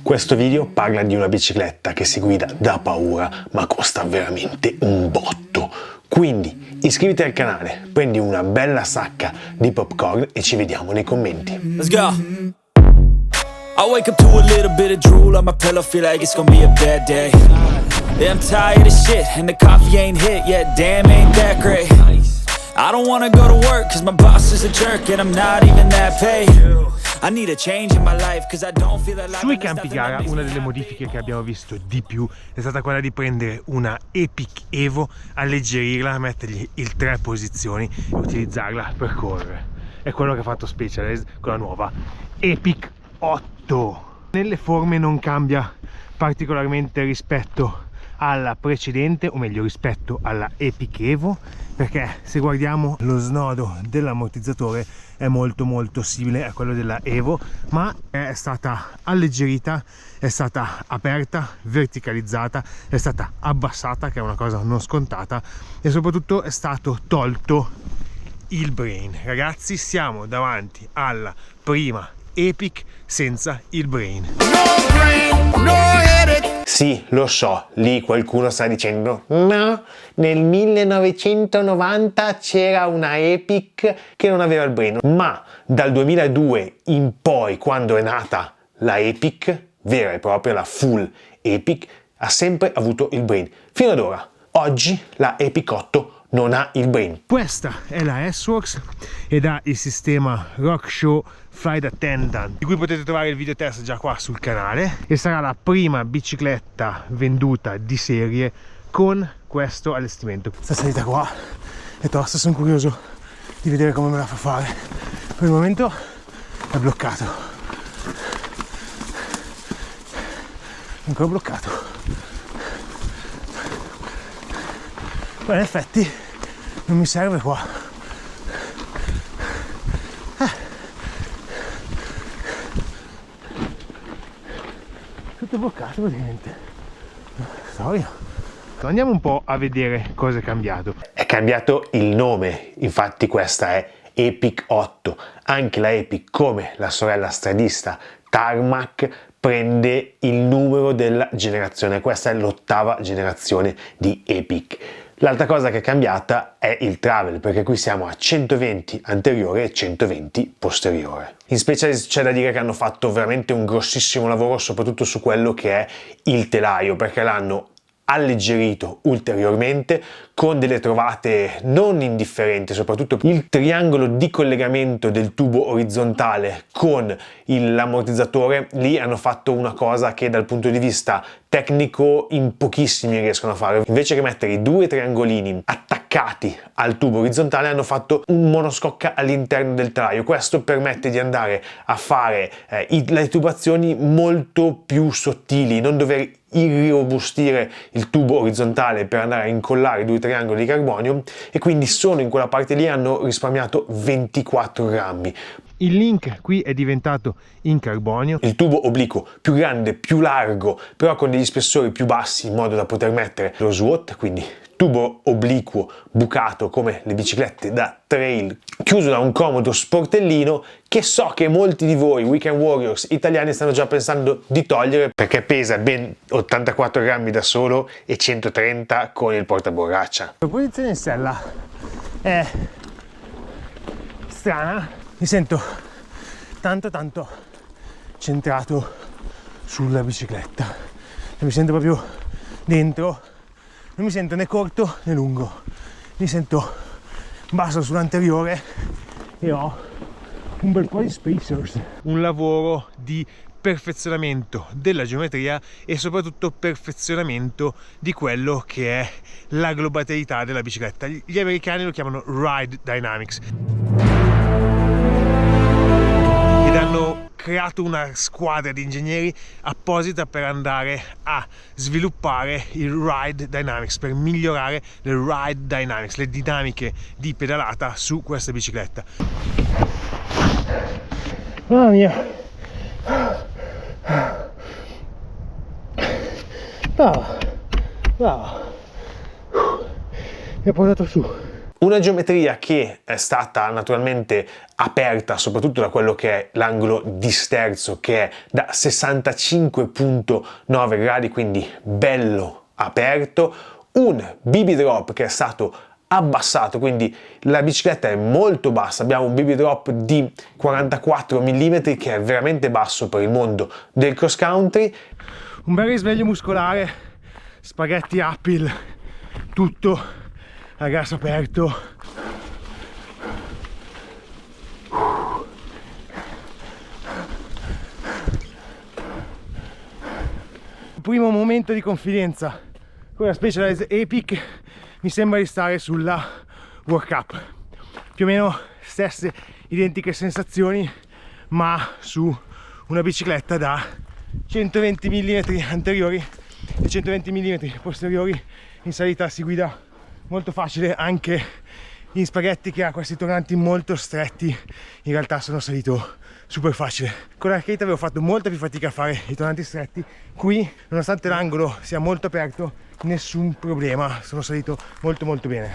Questo video parla di una bicicletta che si guida da paura, ma costa veramente un botto. Quindi iscriviti al canale, prendi una bella sacca di popcorn e ci vediamo nei commenti. Let's go. I wake up to a little bit of drool on my pillow, feel like it's gonna be a bad day. Yeah, I'm tired of shit and the coffee ain't hit yet, damn ain't that great. I don't wanna go to work cause my boss is a jerk and I'm not even that paid. I need a change in my life cause I don't feel alive. Sui campi gara una delle modifiche che abbiamo visto di più è stata quella di prendere una Epic Evo, alleggerirla, mettergli il 3 posizioni e utilizzarla per correre. È quello che ha fatto Specialized con la nuova Epic 8. Nelle forme non cambia particolarmente rispetto alla precedente, o meglio rispetto alla Epic Evo, perché se guardiamo lo snodo dell'ammortizzatore è molto simile a quello della Evo, ma è stata alleggerita, è stata aperta, verticalizzata, è stata abbassata, che è una cosa non scontata, e soprattutto è stato tolto il brain. Ragazzi, siamo davanti alla prima Epic senza il brain. No brain, no headache. Sì, lo so, lì qualcuno sta dicendo no, nel 1990 c'era una Epic che non aveva il brain, ma dal 2002 in poi, quando è nata la Epic vera e propria, la full Epic, ha sempre avuto il brain fino ad ora. Oggi la Epic 8 non ha il brain. Questa è la S-Works ed ha il sistema RockShox Flight Attendant, di cui potete trovare il video test già qua sul canale, e sarà la prima bicicletta venduta di serie con questo allestimento. Questa salita qua è tosta, sono curioso di vedere come me la fa fare. Per il momento è bloccato, è ancora bloccato, ma in effetti non mi serve qua. Tutto bloccato praticamente. Storia. Andiamo un po' a vedere cosa è cambiato. È cambiato il nome, infatti questa è Epic 8. Anche la Epic, come la sorella stradista Tarmac, prende il numero della generazione. Questa è l'8ª generazione di Epic. L'altra cosa che è cambiata è il travel, perché qui siamo a 120 anteriore e 120 posteriore. In Specialized c'è da dire che hanno fatto veramente un grossissimo lavoro, soprattutto su quello che è il telaio, perché l'hanno alleggerito ulteriormente con delle trovate non indifferenti, soprattutto il triangolo di collegamento del tubo orizzontale con l'ammortizzatore. Lì hanno fatto una cosa che dal punto di vista tecnico in pochissimi riescono a fare. Invece che mettere i due triangolini attaccati al tubo orizzontale, hanno fatto un monoscocca all'interno del telaio. Questo permette di andare a fare le tubazioni molto più sottili, non dover irrobustire il tubo orizzontale per andare a incollare i due triangoli di carbonio, e quindi solo in quella parte lì hanno risparmiato 24 grammi. Il link qui è diventato in carbonio. Il tubo obliquo più grande, più largo, però con degli spessori più bassi, in modo da poter mettere lo SWAT, quindi tubo obliquo bucato come le biciclette da trail, chiuso da un comodo sportellino che so che molti di voi weekend warriors italiani stanno già pensando di togliere, perché pesa ben 84 grammi da solo e 130 con il portaborraccia. La posizione in sella è strana, mi sento tanto centrato sulla bicicletta, mi sento proprio dentro. Non mi sento né corto né lungo, mi sento basso sull'anteriore e ho un bel po' di spacers. Un lavoro di perfezionamento della geometria e soprattutto perfezionamento di quello che è la globatalità della bicicletta. Gli americani lo chiamano Ride Dynamics ed hanno creato una squadra di ingegneri apposita per andare a sviluppare il Ride Dynamics, per migliorare le Ride Dynamics, le dinamiche di pedalata su questa bicicletta. Mamma mia, brava, mi ha portato su. Una geometria che è stata naturalmente aperta soprattutto da quello che è l'angolo di sterzo, che è da 65,9 gradi, quindi bello aperto, un BB drop che è stato abbassato, quindi la bicicletta è molto bassa, abbiamo un BB drop di 44 mm che è veramente basso per il mondo del cross country. Un bel risveglio muscolare, spaghetti uphill, tutto a gas aperto. Primo momento di confidenza con la Specialized Epic, mi sembra di stare sulla World Cup, più o meno stesse identiche sensazioni, ma su una bicicletta da 120 mm anteriori e 120 mm posteriori. In salita si guida molto facile, anche in spaghetti che ha questi tornanti molto stretti, in realtà sono salito super facile. Con l'Arcade avevo fatto molta più fatica a fare i tornanti stretti, qui nonostante l'angolo sia molto aperto nessun problema, sono salito molto bene.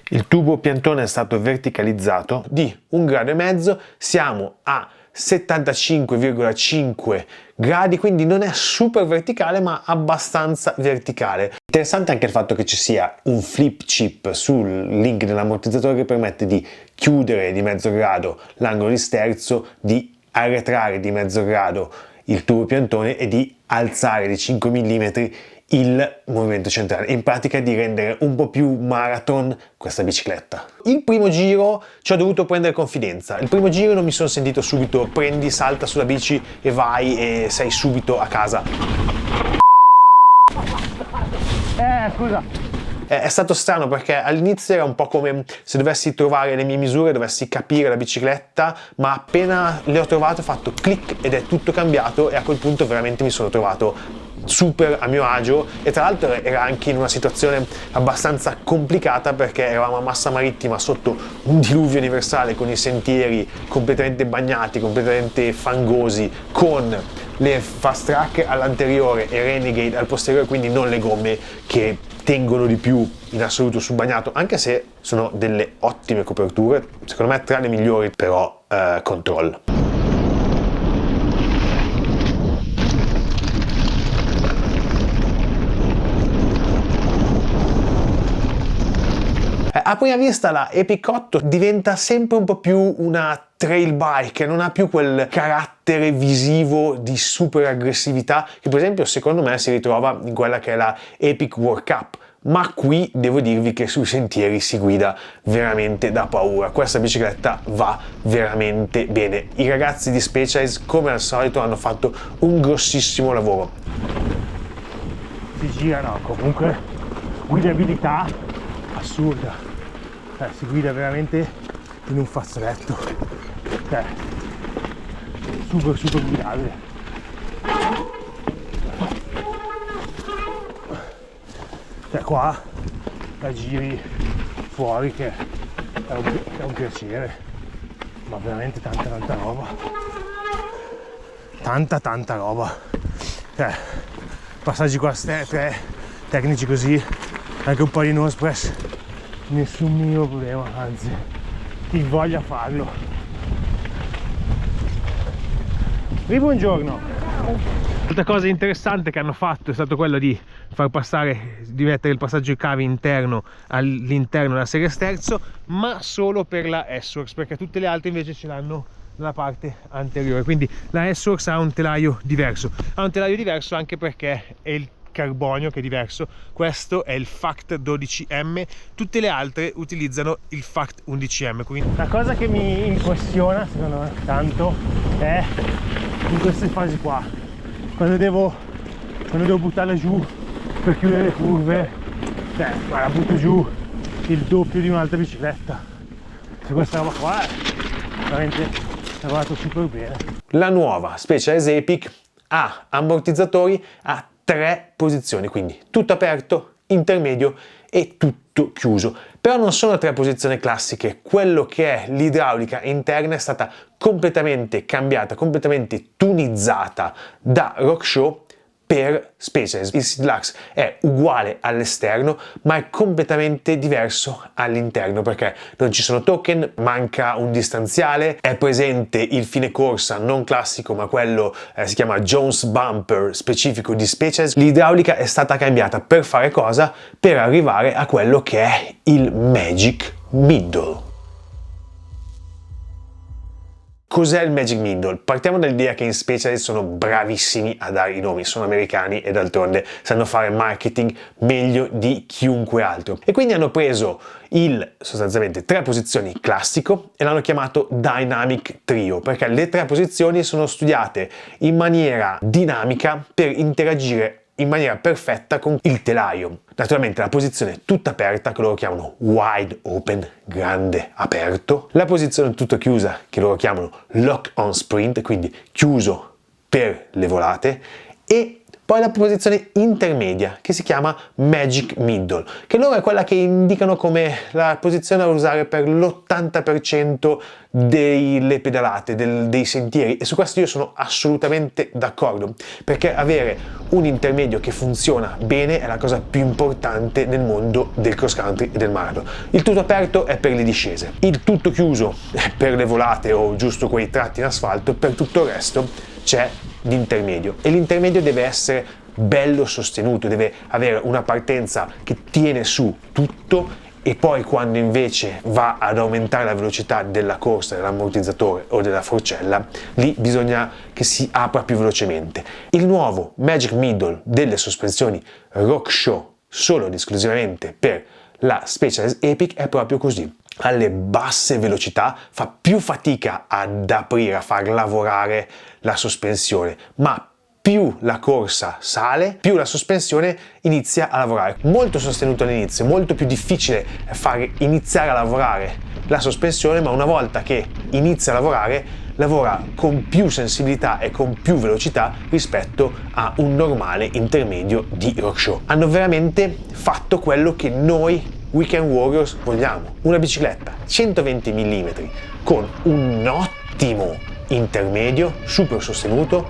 Il tubo piantone è stato verticalizzato di 1,5 gradi, siamo a 75,5 gradi, quindi non è super verticale ma abbastanza verticale. Interessante anche il fatto che ci sia un flip chip sul link dell'ammortizzatore che permette di chiudere di mezzo grado l'angolo di sterzo, di arretrare di mezzo grado il tubo piantone e di alzare di 5 mm il movimento centrale, in pratica di rendere un po' più marathon questa bicicletta. Il primo giro ci ho dovuto prendere confidenza, il primo giro non mi sono sentito subito prendi, salta sulla bici e vai e sei subito a casa. Scusa. È stato strano perché all'inizio era un po' come se dovessi trovare le mie misure, dovessi capire la bicicletta, ma appena le ho trovate ho fatto click ed è tutto cambiato e a quel punto veramente mi sono trovato super a mio agio. E tra l'altro era anche in una situazione abbastanza complicata perché eravamo a Massa Marittima sotto un diluvio universale con i sentieri completamente bagnati, completamente fangosi, con le fast track all'anteriore e Renegade al posteriore, quindi non le gomme che tengono di più in assoluto sul bagnato, anche se sono delle ottime coperture, secondo me tra le migliori, però Control. A prima vista la Epic 8 diventa sempre un po' più una trail bike, non ha più quel carattere visivo di super aggressività che per esempio secondo me si ritrova in quella che è la Epic World Cup, ma qui devo dirvi che sui sentieri si guida veramente da paura. Questa bicicletta va veramente bene, i ragazzi di Specialized come al solito hanno fatto un grossissimo lavoro. Si girano, comunque guidabilità assurda, si guida veramente in un fazzoletto, super guidabile. Qua la giri fuori che è un piacere, ma veramente tanta roba, tanta roba, passaggi qua tre tecnici così, anche un po' di nose press, nessun minimo problema, anzi chi voglia farlo. Buongiorno. Altra cosa interessante che hanno fatto è stato quello di far passare, di mettere il passaggio cave interno all'interno della serie sterzo, ma solo per la S-Works, perché tutte le altre invece ce l'hanno nella parte anteriore, quindi la S-Works ha un telaio diverso, anche perché è il carbonio che è diverso, questo è il FACT 12M, tutte le altre utilizzano il FACT 11M. Quindi la cosa che mi impressiona secondo me tanto è in queste fasi qua, quando devo buttarla giù per chiudere le curve, la butto giù il doppio di un'altra bicicletta. Se questa roba qua è veramente lavorato super bene. La nuova Specialized Epic ha ammortizzatori a 3 posizioni, quindi tutto aperto, intermedio e tutto chiuso. Però non sono 3 posizioni classiche, quello che è l'idraulica interna è stata completamente cambiata, completamente tunizzata da RockShow per Specialized. Il Sea Deluxe è uguale all'esterno ma è completamente diverso all'interno perché non ci sono token, manca un distanziale, è presente il fine corsa non classico ma quello si chiama Jones Bumper specifico di Specialized. L'idraulica è stata cambiata per fare cosa? Per arrivare a quello che è il Magic Middle. Cos'è il Magic Middle? Partiamo dall'idea che in Specialized sono bravissimi a dare i nomi, sono americani e d'altronde sanno fare marketing meglio di chiunque altro. E quindi hanno preso sostanzialmente 3 posizioni classico e l'hanno chiamato Dynamic Trio, perché le 3 posizioni sono studiate in maniera dinamica per interagire in maniera perfetta con il telaio. Naturalmente la posizione tutta aperta che loro chiamano wide open, grande aperto, la posizione tutta chiusa che loro chiamano lock on sprint, quindi chiuso per le volate, e poi la posizione intermedia che si chiama Magic Middle, che loro è quella che indicano come la posizione da usare per l'80% delle pedalate, dei sentieri, e su questo io sono assolutamente d'accordo, perché avere un intermedio che funziona bene è la cosa più importante nel mondo del cross country e del marathon. Il tutto aperto è per le discese, il tutto chiuso è per le volate o giusto quei tratti in asfalto, per tutto il resto c'è l'intermedio e l'intermedio deve essere bello sostenuto, deve avere una partenza che tiene su tutto e poi quando invece va ad aumentare la velocità della corsa, dell'ammortizzatore o della forcella, lì bisogna che si apra più velocemente. Il nuovo Magic Middle delle sospensioni RockShox solo ed esclusivamente per la Specialized Epic è proprio così. Alle basse velocità fa più fatica ad aprire, a far lavorare la sospensione, ma più la corsa sale, più la sospensione inizia a lavorare. Molto sostenuto all'inizio, molto più difficile far iniziare a lavorare la sospensione, ma una volta che inizia a lavorare, lavora con più sensibilità e con più velocità rispetto a un normale intermedio di RockShox. Hanno veramente fatto quello che noi Weekend Warriors vogliamo, una bicicletta 120 mm con un ottimo intermedio super sostenuto,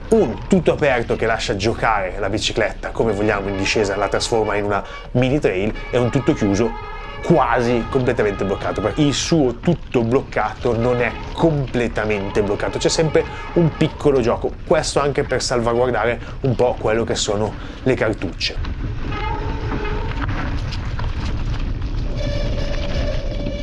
un tutto aperto che lascia giocare la bicicletta come vogliamo in discesa, la trasforma in una mini trail, e un tutto chiuso quasi completamente bloccato, perché il suo tutto bloccato non è completamente bloccato, c'è sempre un piccolo gioco, questo anche per salvaguardare un po' quello che sono le cartucce.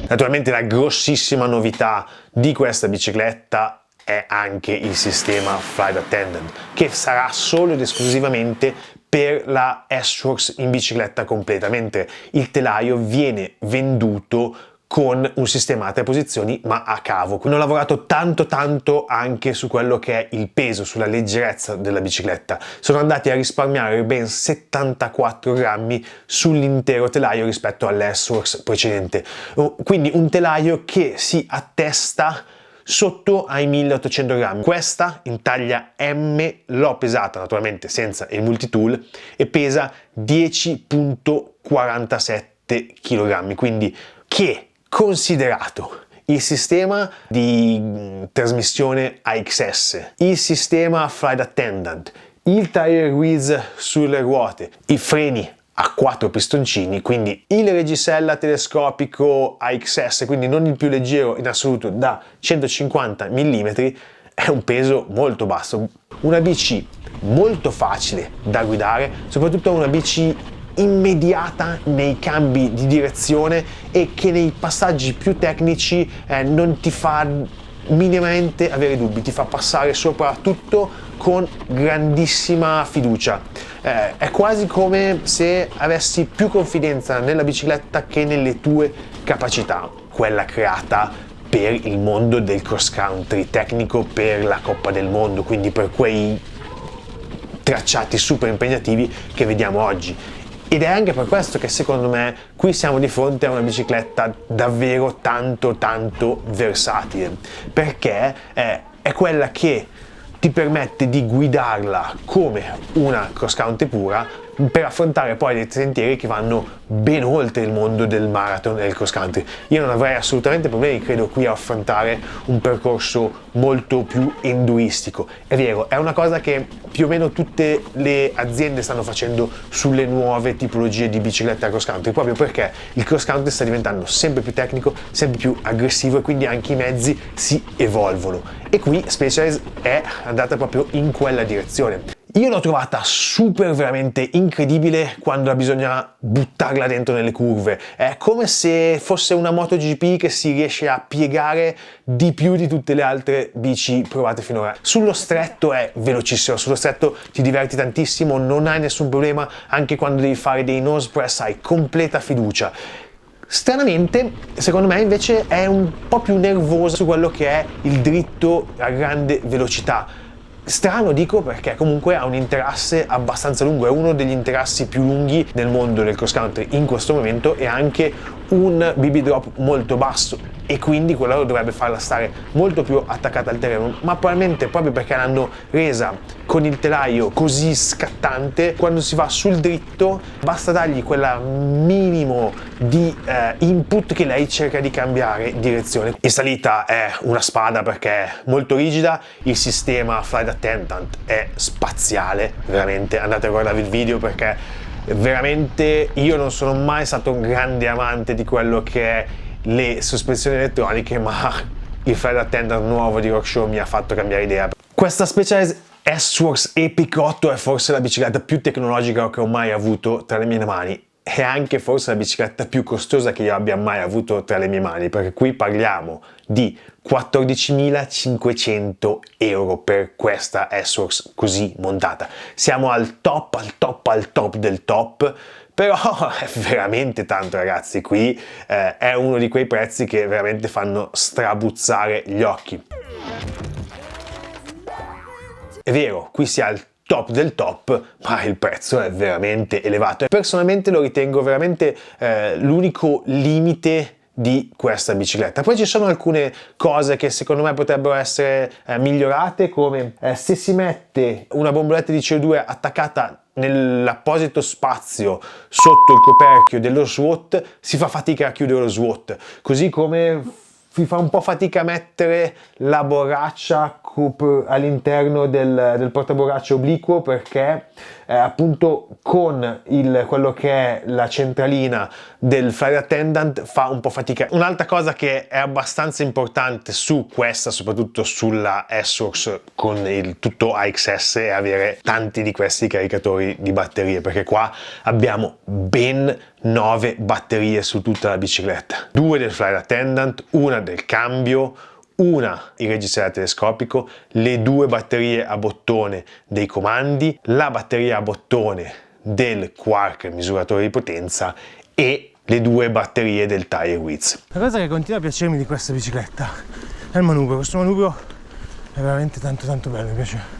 Naturalmente la grossissima novità di questa bicicletta è anche il sistema Flight Attendant, che sarà solo ed esclusivamente per la S-Works in bicicletta completa, mentre il telaio viene venduto con un sistema a 3 posizioni ma a cavo. Quindi ho lavorato tanto anche su quello che è il peso, sulla leggerezza della bicicletta. Sono andati a risparmiare ben 74 grammi sull'intero telaio rispetto all'S-Works precedente. Quindi un telaio che si attesta sotto ai 1800 grammi. Questa in taglia M l'ho pesata naturalmente senza il multitool e pesa 10,47 kg, quindi che considerato il sistema di trasmissione AXS, il sistema Flight Attendant, il tire width sulle ruote, i freni a 4 pistoncini, quindi il reggisella telescopico AXS, quindi non il più leggero in assoluto, da 150 mm, è un peso molto basso. Una bici molto facile da guidare, soprattutto una bici immediata nei cambi di direzione e che nei passaggi più tecnici non ti fa minimamente avere dubbi, ti fa passare sopra tutto con grandissima fiducia. È quasi come se avessi più confidenza nella bicicletta che nelle tue capacità, quella creata per il mondo del cross country tecnico, per la Coppa del Mondo, quindi per quei tracciati super impegnativi che vediamo oggi. Ed è anche per questo che secondo me qui siamo di fronte a una bicicletta davvero tanto versatile, perché è quella che ti permette di guidarla come una cross country pura, per affrontare poi dei sentieri che vanno ben oltre il mondo del marathon e del cross country. Io non avrei assolutamente problemi, credo, qui a affrontare un percorso molto più enduristico. È vero, è una cosa che più o meno tutte le aziende stanno facendo sulle nuove tipologie di bicicletta cross country, proprio perché il cross country sta diventando sempre più tecnico, sempre più aggressivo, e quindi anche i mezzi si evolvono, e qui Specialized è andata proprio in quella direzione. Io l'ho trovata super, veramente incredibile quando bisogna buttarla dentro nelle curve. È come se fosse una MotoGP che si riesce a piegare di più di tutte le altre bici provate finora. Sullo stretto è velocissimo, sullo stretto ti diverti tantissimo, non hai nessun problema, anche quando devi fare dei nose press hai completa fiducia. Stranamente, secondo me invece è un po' più nervosa su quello che è il dritto a grande velocità. Strano dico, perché comunque ha un interasse abbastanza lungo, è uno degli interassi più lunghi nel mondo del cross country in questo momento, e anche un BB drop molto basso, e quindi quello dovrebbe farla stare molto più attaccata al terreno, ma probabilmente proprio perché l'hanno resa con il telaio così scattante, quando si va sul dritto basta dargli quella minimo di input che lei cerca di cambiare direzione. In salita è una spada perché è molto rigida, il sistema Flight Attendant è spaziale, veramente andate a guardare il video, perché veramente io non sono mai stato un grande amante di quello che è le sospensioni elettroniche, ma il Flight Attendant nuovo di Rockshow mi ha fatto cambiare idea. Questa Specialized S-Works Epic 8 è forse la bicicletta più tecnologica che ho mai avuto tra le mie mani, è anche forse la bicicletta più costosa che io abbia mai avuto tra le mie mani, perché qui parliamo di 14.500 euro per questa S-Works così montata. Siamo al top del top, però è veramente tanto, ragazzi. Qui è uno di quei prezzi che veramente fanno strabuzzare gli occhi. È vero, qui si è al top del top, ma il prezzo è veramente elevato, e personalmente lo ritengo veramente l'unico limite di questa bicicletta. Poi ci sono alcune cose che secondo me potrebbero essere migliorate, come se si mette una bomboletta di CO2 attaccata nell'apposito spazio sotto il coperchio dello SWAT, si fa fatica a chiudere lo SWAT, così come si fa un po' fatica a mettere la borraccia all'interno del portaborraccia obliquo, perché appunto con quello che è la centralina del Flight Attendant fa un po' fatica. Un'altra cosa che è abbastanza importante su questa, soprattutto sulla S-Works con il tutto AXS, è avere tanti di questi caricatori di batterie, perché qua abbiamo ben 9 batterie su tutta la bicicletta, 2 del Flight Attendant, una del cambio, una il registratore telescopico, le 2 batterie a bottone dei comandi, la batteria a bottone del Quark misuratore di potenza e le 2 batterie del tire width. La cosa che continua a piacermi di questa bicicletta è il manubrio. Questo manubrio è veramente tanto bello, mi piace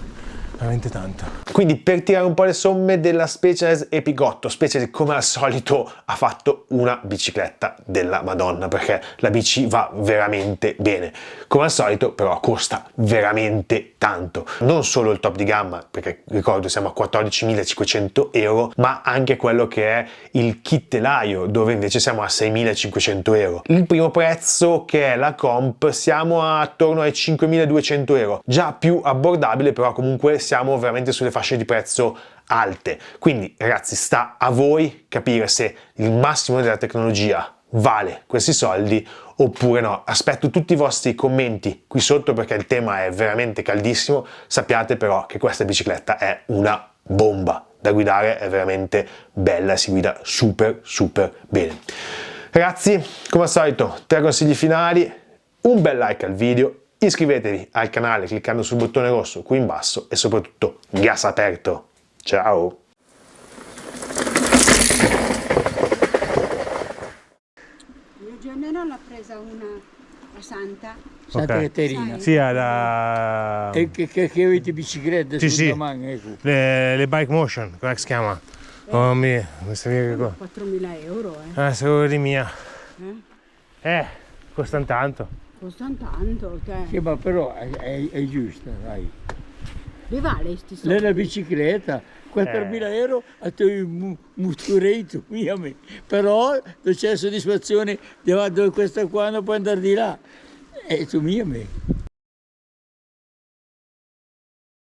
veramente tanto. Quindi, per tirare un po' le somme della Specialized Epic 8, Specialized come al solito ha fatto una bicicletta della Madonna, perché la bici va veramente bene. Come al solito però costa veramente tanto, non solo il top di gamma, perché ricordo siamo a 14.500 euro, ma anche quello che è il kit telaio, dove invece siamo a 6.500 euro. Il primo prezzo, che è la Comp, siamo attorno ai 5.200 euro, già più abbordabile, però comunque siamo veramente sulle fasce di prezzo alte. Quindi ragazzi, sta a voi capire se il massimo della tecnologia vale questi soldi oppure no. Aspetto tutti i vostri commenti qui sotto, perché il tema è veramente caldissimo. Sappiate però che questa bicicletta è una bomba da guidare, è veramente bella, si guida super bene. Ragazzi, come al solito, 3 consigli finali: un bel like al video, iscrivetevi al canale cliccando sul bottone rosso qui in basso, e soprattutto gas aperto. Ciao! Mio genero l'ha presa una a Santa Caterina. Sì, da... E che avete biciclette Sì, sulla sì. mano, ecco. le bike motion, come si chiama? Oh mia, questa mia che qua. 4.000 euro, Sicuro di mia. Costano tanto. Costano tanto, Sì, ma però è giusta, dai. Li vale sti soldi? Nella bicicletta 4.000 euro a tu muturei tu, mia me. Però non c'è soddisfazione di avere questa qua, non puoi andare di là. E tu mia me.